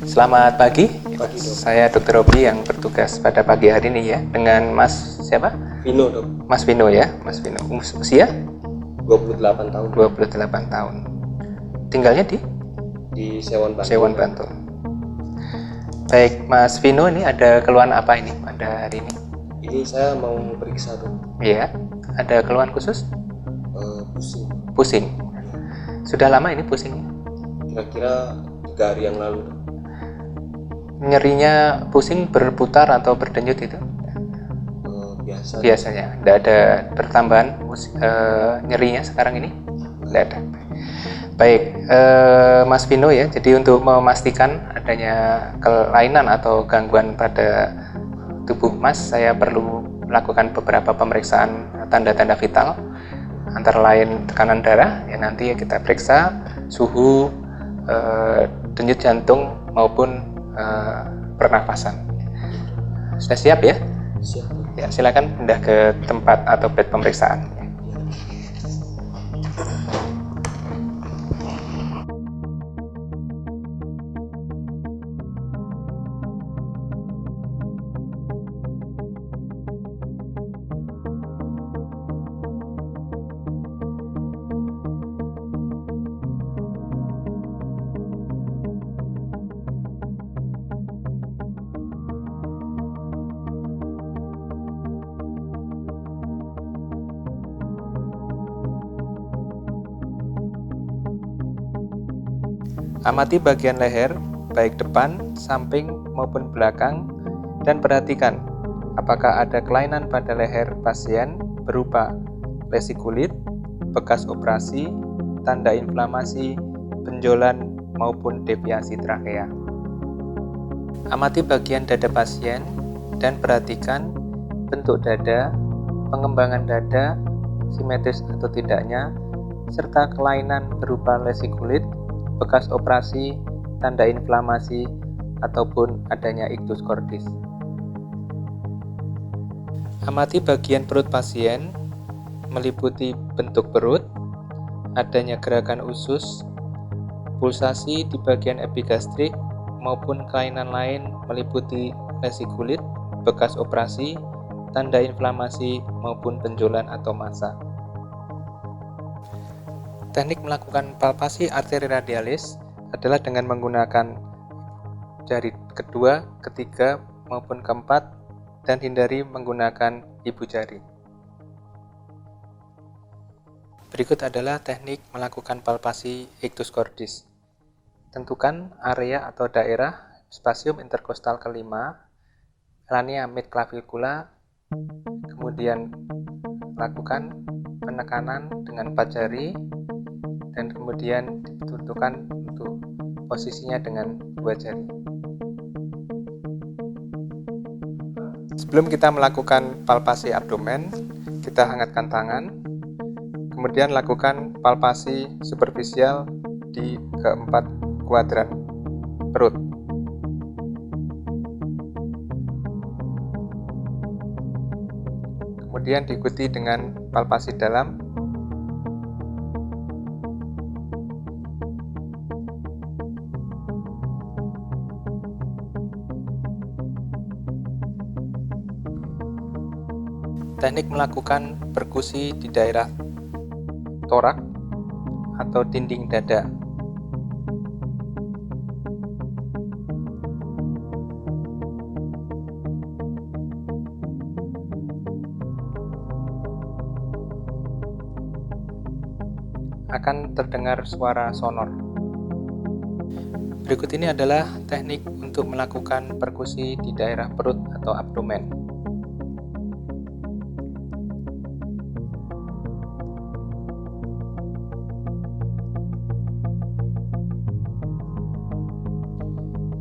Selamat pagi. Pagi, Dok. Saya Dr. Robi yang bertugas pada pagi hari ini ya dengan Mas siapa? Vino, Dok. Mas Vino ya, Mas Vino. Usia 28 tahun. 28 tahun. Tinggalnya Di Sewon, Bantul. Sewon, Bantul. Baik, Mas Vino, ini ada keluhan apa ini pada hari ini? Ini saya mau periksa, Dok. Iya. Ada keluhan khusus? Pusing. Pusing. Sudah lama ini pusingnya? Kira-kira 3 hari yang lalu, Dok. Nyerinya pusing berputar atau berdenyut itu? Biasa. Biasanya. Tidak ada pertambahan nyerinya sekarang ini? Tidak ada. Baik, Mas Vino ya. Jadi untuk memastikan adanya kelainan atau gangguan pada tubuh Mas, saya perlu melakukan beberapa pemeriksaan tanda-tanda vital, antara lain tekanan darah. Ya nanti ya kita periksa suhu, denyut jantung maupun pernafasan. Sudah siap ya? Siap, Dok. Ya, silakan pindah ke tempat atau bed pemeriksaan. Amati bagian leher, baik depan, samping, maupun belakang, dan perhatikan apakah ada kelainan pada leher pasien berupa lesi kulit, bekas operasi, tanda inflamasi, benjolan, maupun deviasi trakea. Amati bagian dada pasien dan perhatikan bentuk dada, pengembangan dada, simetris atau tidaknya, serta kelainan berupa lesi kulit, bekas operasi, tanda inflamasi, ataupun adanya ictus cordis. Amati bagian perut pasien, meliputi bentuk perut, adanya gerakan usus, pulsasi di bagian epigastrik, maupun kelainan lain meliputi lesi kulit, bekas operasi, tanda inflamasi, maupun benjolan atau massa. Teknik melakukan palpasi arteri radialis adalah dengan menggunakan jari kedua, ketiga, maupun keempat, dan hindari menggunakan ibu jari. Berikut adalah teknik melakukan palpasi ictus cordis. Tentukan area atau daerah spasium interkostal kelima, melania mid clavicula, kemudian lakukan penekanan dengan 4 jari, dan kemudian ditentukan untuk posisinya dengan 2 jari. Sebelum kita melakukan palpasi abdomen, kita hangatkan tangan, kemudian lakukan palpasi superficial di keempat kuadran perut. Kemudian diikuti dengan palpasi dalam. Teknik melakukan perkusi di daerah torak atau dinding dada. Akan terdengar suara sonor. Berikut ini adalah teknik untuk melakukan perkusi di daerah perut atau abdomen.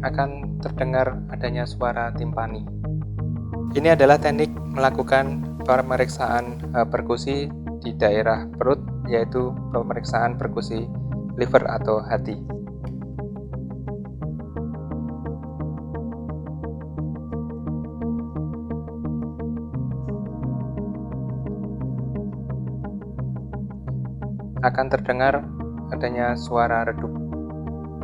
Akan terdengar adanya suara timpani. Ini adalah teknik melakukan pemeriksaan perkusi di daerah perut, yaitu pemeriksaan perkusi liver atau hati. Akan terdengar adanya suara redup.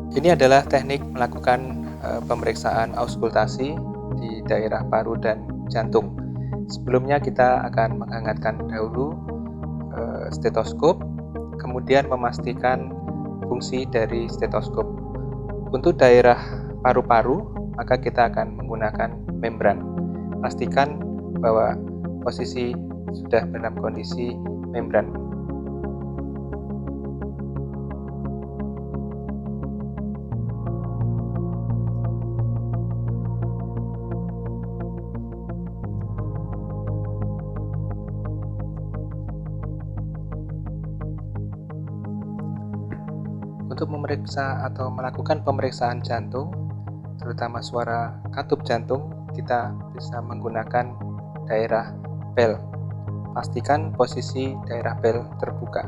Ini adalah teknik melakukan pemeriksaan auskultasi di daerah paru dan jantung. Sebelumnya kita akan menghangatkan dahulu stetoskop, kemudian memastikan fungsi dari stetoskop. Untuk daerah paru-paru, maka kita akan menggunakan membran. Pastikan bahwa posisi sudah dalam kondisi membran. Untuk memeriksa atau melakukan pemeriksaan jantung, terutama suara katup jantung, kita bisa menggunakan daerah bel. Pastikan posisi daerah bel terbuka.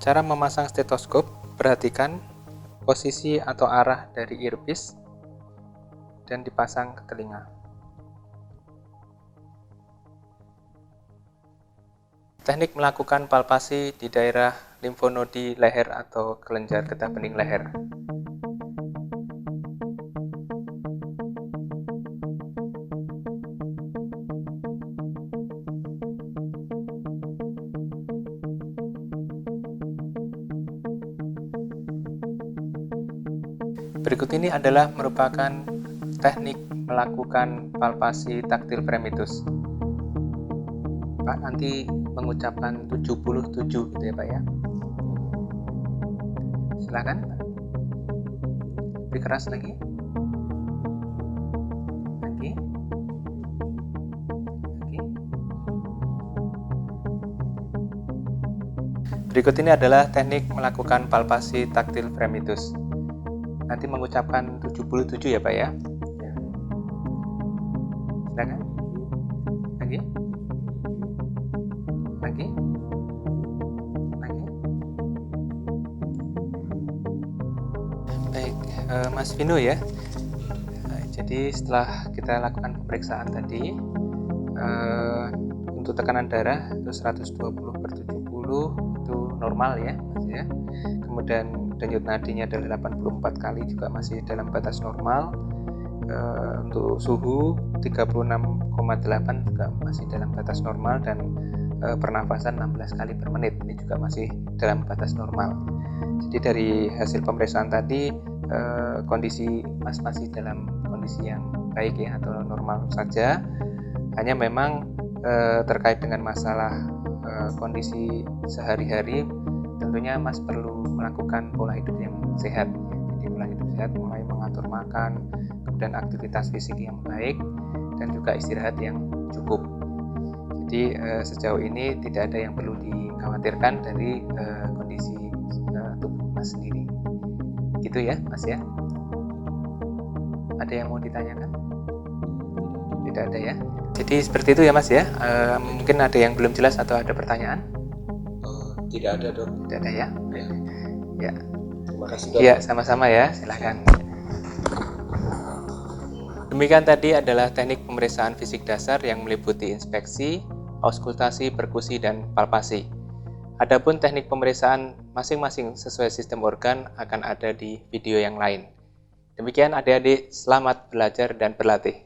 Cara memasang stetoskop, perhatikan posisi atau arah dari earpiece dan dipasang ke telinga. Teknik melakukan palpasi di daerah limfonodi leher atau kelenjar getah bening leher. Berikut ini adalah merupakan teknik melakukan palpasi taktil premitus. Pak nanti mengucapkan 77 gitu ya Pak ya. Silakan. Lebih keras lagi. Lagi. Berikut ini adalah teknik melakukan palpasi taktil premitus. Nanti mengucapkan 77 ya Pak ya. Silakan. Lagi. Lagi. Baik, Mas Vino ya. Jadi setelah kita lakukan pemeriksaan tadi, untuk tekanan darah itu 120/70 itu normal ya, Mas ya. Kemudian denyut nadinya adalah 84 kali juga masih dalam batas normal. Untuk suhu 36,8 juga masih dalam batas normal, dan pernafasan 16 kali per menit ini juga masih dalam batas normal. Jadi dari hasil pemeriksaan tadi kondisi Mas masih dalam kondisi yang baik ya, atau normal saja. Hanya memang terkait dengan masalah kondisi sehari-hari, tentunya Mas perlu melakukan pola hidup yang sehat. Jadi pola hidup sehat mulai mengatur makan, kemudian aktivitas fisik yang baik, dan juga istirahat yang cukup. Jadi sejauh ini tidak ada yang perlu dikhawatirkan dari kondisi tubuh Mas sendiri. Gitu ya Mas ya. Ada yang mau ditanyakan? Tidak ada ya. Jadi seperti itu ya Mas ya. Mungkin ada yang belum jelas atau ada pertanyaan? Tidak ada dok. Tidak ada ya. Ya. Terima kasih dok. Ya, sama-sama ya. Silakan. Demikian tadi adalah teknik pemeriksaan fisik dasar yang meliputi inspeksi, auskultasi, perkusi, dan palpasi. Adapun teknik pemeriksaan masing-masing sesuai sistem organ akan ada di video yang lain. Demikian adik-adik, selamat belajar dan berlatih.